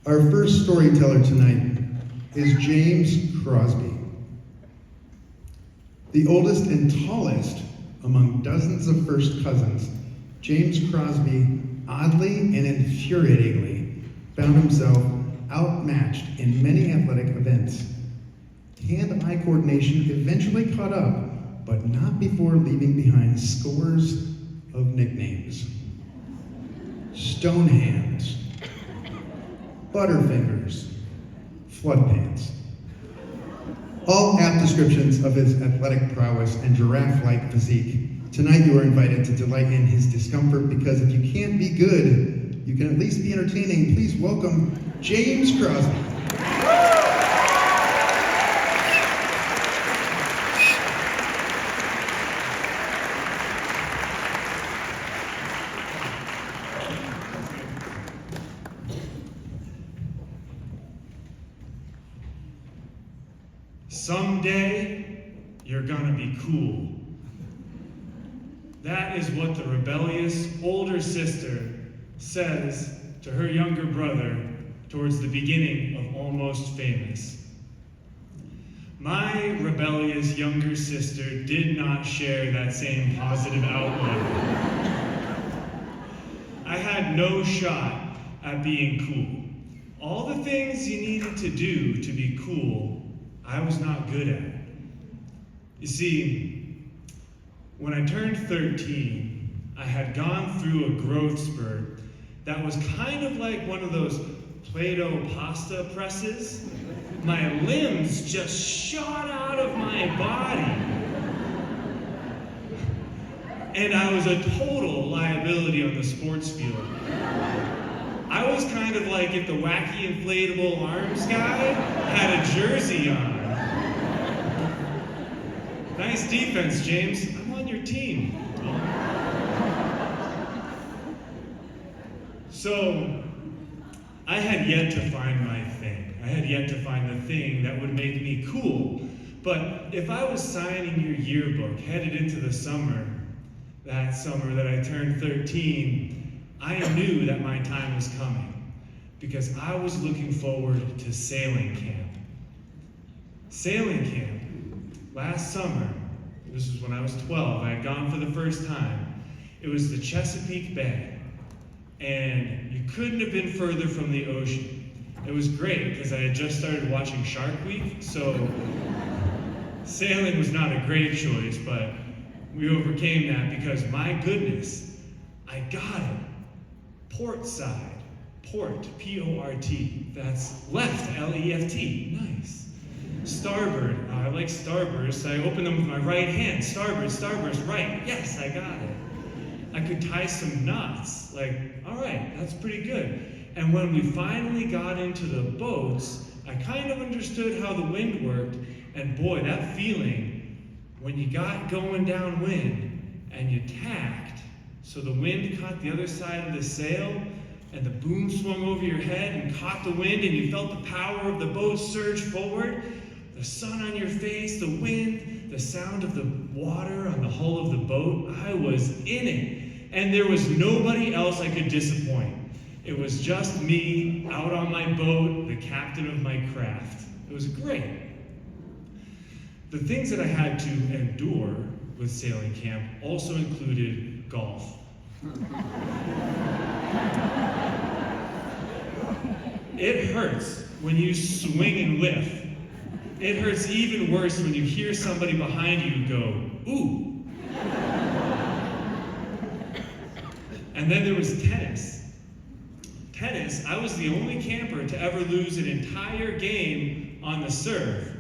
Our first storyteller tonight is James Crosby. The oldest and tallest among dozens of first cousins, James Crosby oddly and infuriatingly found himself outmatched in many athletic events. Hand-eye coordination eventually caught up, but not before leaving behind scores of nicknames. Stone Hands, Butterfingers, Flood Pants. All apt descriptions of his athletic prowess and giraffe-like physique. Tonight you are invited to delight in his discomfort, because if you can't be good, you can at least be entertaining. Please welcome James Crosby. Someday, you're gonna be cool. That is what the rebellious older sister says to her younger brother towards the beginning of Almost Famous. My rebellious younger sister did not share that same positive outlook. I had no shot at being cool. All the things you needed to do to be cool, I was not good at. You see, when I turned 13, I had gone through a growth spurt that was kind of like one of those Play-Doh pasta presses. My limbs just shot out of my body. And I was a total liability on the sports field. I was kind of like if the wacky inflatable arms guy had a jersey on. Nice defense, James. I'm on your team. So, I had yet to find my thing. I had yet to find the thing that would make me cool. But if I was signing your yearbook headed into the summer, that summer that I turned 13, I knew that my time was coming, because I was looking forward to sailing camp. Sailing camp. Last summer, this was when I was 12, I had gone for the first time. It was the Chesapeake Bay, and you couldn't have been further from the ocean. It was great, because I had just started watching Shark Week, so sailing was not a great choice, but we overcame that because, my goodness, I got it. Port side. Port, P-O-R-T. That's left, L-E-F-T. Nice. Starboard. I like starbursts. So I open them with my right hand. Starboard, starburst, right. Yes, I got it. I could tie some knots. Like, all right, that's pretty good. And when we finally got into the boats, I kind of understood how the wind worked. And boy, that feeling when you got going downwind and you tacked, so the wind caught the other side of the sail, and the boom swung over your head and caught the wind, and you felt the power of the boat surge forward, the sun on your face, the wind, the sound of the water on the hull of the boat. I was in it, and there was nobody else I could disappoint. It was just me out on my boat, the captain of my craft. It was great. The things that I had to endure with sailing camp also included golf. It hurts when you swing and whiff. It hurts even worse when you hear somebody behind you go, ooh. And then there was tennis. Tennis, I was the only camper to ever lose an entire game on the serve.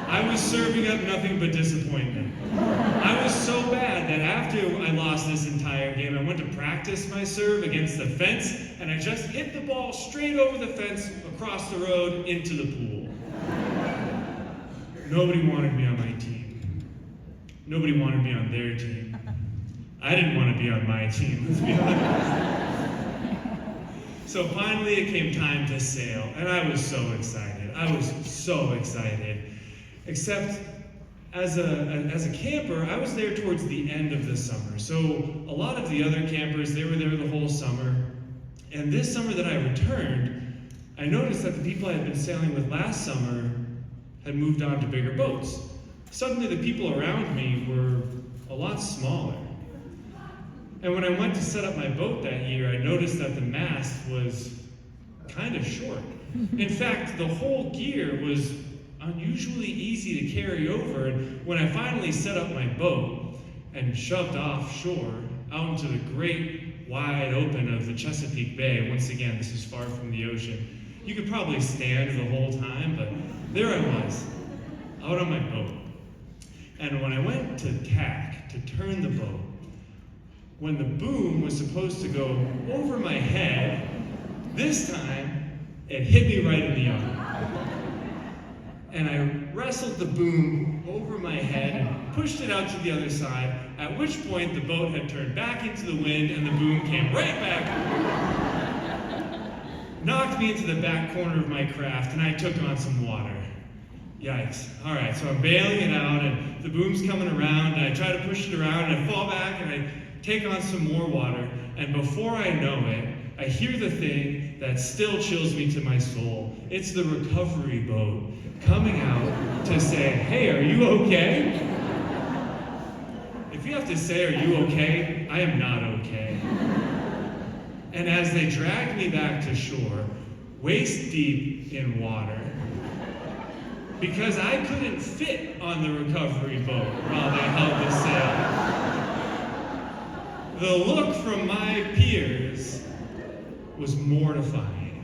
I was serving up nothing but disappointment. I was so bad that after I lost this entire game, I went to practice my serve against the fence, and I just hit the ball straight over the fence, across the road, into the pool. Nobody wanted me on my team. Nobody wanted me on their team. I didn't want to be on my team, let's be honest. So finally it came time to sail, and I was so excited. I was so excited. Except as a camper, I was there towards the end of the summer. So a lot of the other campers, they were there the whole summer. And this summer that I returned, I noticed that the people I had been sailing with last summer had moved on to bigger boats. Suddenly the people around me were a lot smaller. And when I went to set up my boat that year, I noticed that the mast was kind of short. In fact, the whole gear was unusually easy to carry over, and when I finally set up my boat and shoved offshore out into the great wide open of the Chesapeake Bay, once again, this is far from the ocean, you could probably stand the whole time, but there I was, out on my boat. And when I went to tack, to turn the boat, when the boom was supposed to go over my head, this time it hit me right in the arm. And I wrestled the boom over my head and pushed it out to the other side, at which point the boat had turned back into the wind and the boom came right back, knocked me into the back corner of my craft, and I took on some water. Yikes. All right, so I'm bailing it out, and the boom's coming around, and I try to push it around, and I fall back, and I take on some more water, and before I know it, I hear the thing that still chills me to my soul. It's the recovery boat coming out to say, "Hey, are you okay?" If you have to say, "Are you okay?" I am not okay. And as they dragged me back to shore, waist deep in water, because I couldn't fit on the recovery boat while they held the sail, the look from my peers was mortifying.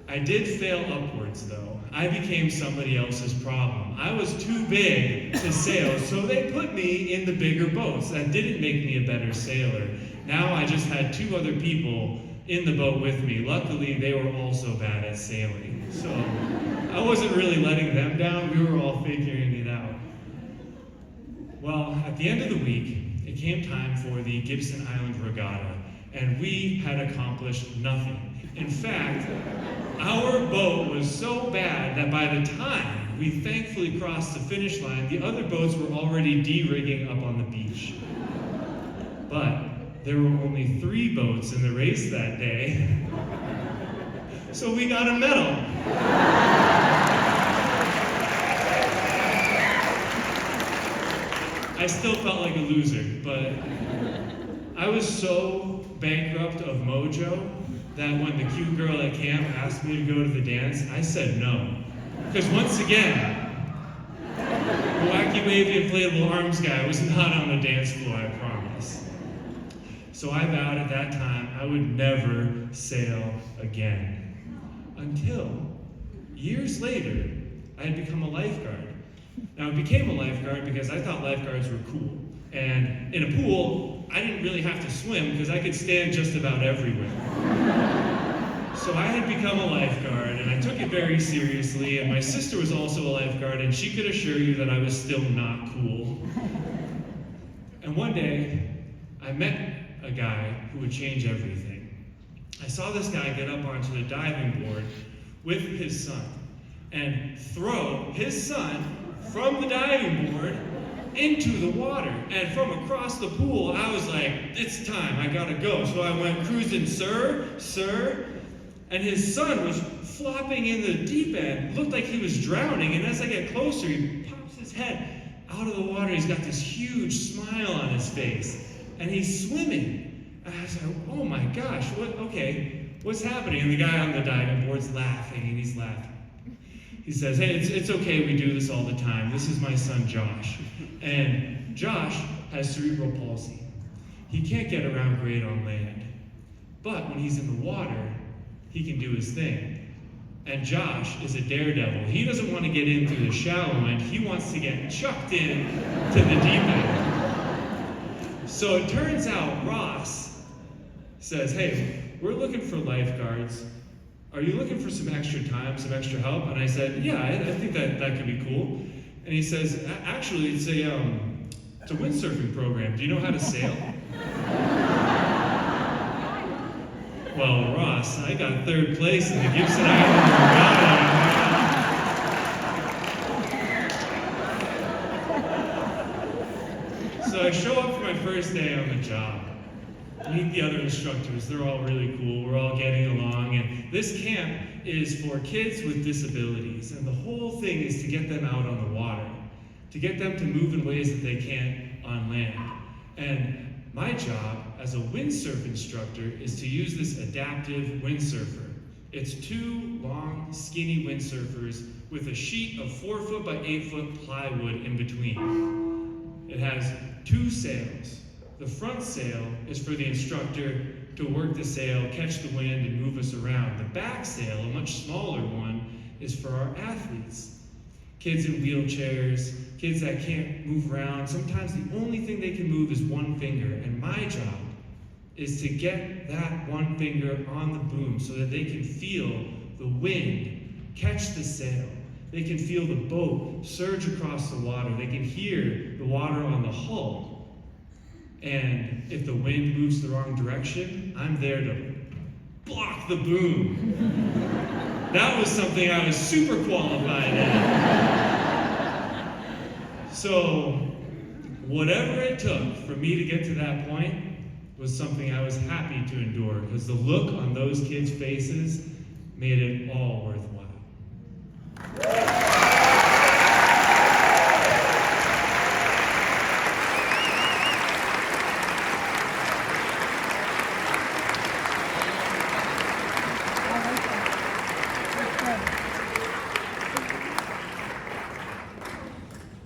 I did fail upwards, though. I became somebody else's problem. I was too big to sail, so they put me in the bigger boats. That didn't make me a better sailor. Now I just had two other people in the boat with me. Luckily, they were also bad at sailing, so I wasn't really letting them down. We were all figuring it out. Well, at the end of the week, it came time for the Gibson Island Regatta, and we had accomplished nothing. In fact, our boat was so bad that by the time we thankfully crossed the finish line, the other boats were already de-rigging up on the beach. But there were only 3 boats in the race that day, so we got a medal. I still felt like a loser, but I was so bankrupt of mojo that when the cute girl at camp asked me to go to the dance, I said no. Because once again, the wacky wavy inflatable arms guy was not on the dance floor, I promise. So I vowed at that time I would never sail again. Until, years later, I had become a lifeguard. Now, I became a lifeguard because I thought lifeguards were cool. And in a pool, I didn't really have to swim because I could stand just about everywhere. So I had become a lifeguard, and I took it very seriously, and my sister was also a lifeguard, and she could assure you that I was still not cool. And one day, I met a guy who would change everything. I saw this guy get up onto the diving board with his son and throw his son from the diving board into the water. And from across the pool, I was like, it's time, I gotta go. So I went cruising, sir, sir. And his son was flopping in the deep end, looked like he was drowning. And as I get closer, he pops his head out of the water. He's got this huge smile on his face. And he's swimming. And I was like, oh my gosh, what's happening? And the guy on the diving board's laughing, and he's laughing. He says, hey, it's okay, we do this all the time. This is my son, Josh. And Josh has cerebral palsy. He can't get around great on land. But when he's in the water, he can do his thing. And Josh is a daredevil. He doesn't want to get in through the shallow end. He wants to get chucked in to the deep end. So it turns out Ross says, hey, we're looking for lifeguards. Are you looking for some extra time, some extra help? And I said, yeah, I think that could be cool. And he says, actually, it's a windsurfing program. Do you know how to sail? Well, Ross, I got 3rd place in the Gibson Island Regatta. So I show up for my first day on the job. meet the other instructors. They're all really cool. We're all getting along. And this camp is for kids with disabilities. And the whole thing is to get them out on the water, to get them to move in ways that they can't on land. And my job as a windsurf instructor is to use this adaptive windsurfer. It's two long, skinny windsurfers with a sheet of 4 foot by 8 foot plywood in between. It has 2 sails. The front sail is for the instructor to work the sail, catch the wind, and move us around. The back sail, a much smaller one, is for our athletes. Kids in wheelchairs, kids that can't move around. Sometimes the only thing they can move is one finger, and my job is to get that one finger on the boom so that they can feel the wind catch the sail. They can feel the boat surge across the water. They can hear the water on the hull. And if the wind moves the wrong direction, I'm there to block the boom. That was something I was super qualified at. So, whatever it took for me to get to that point was something I was happy to endure, because the look on those kids' faces made it all worth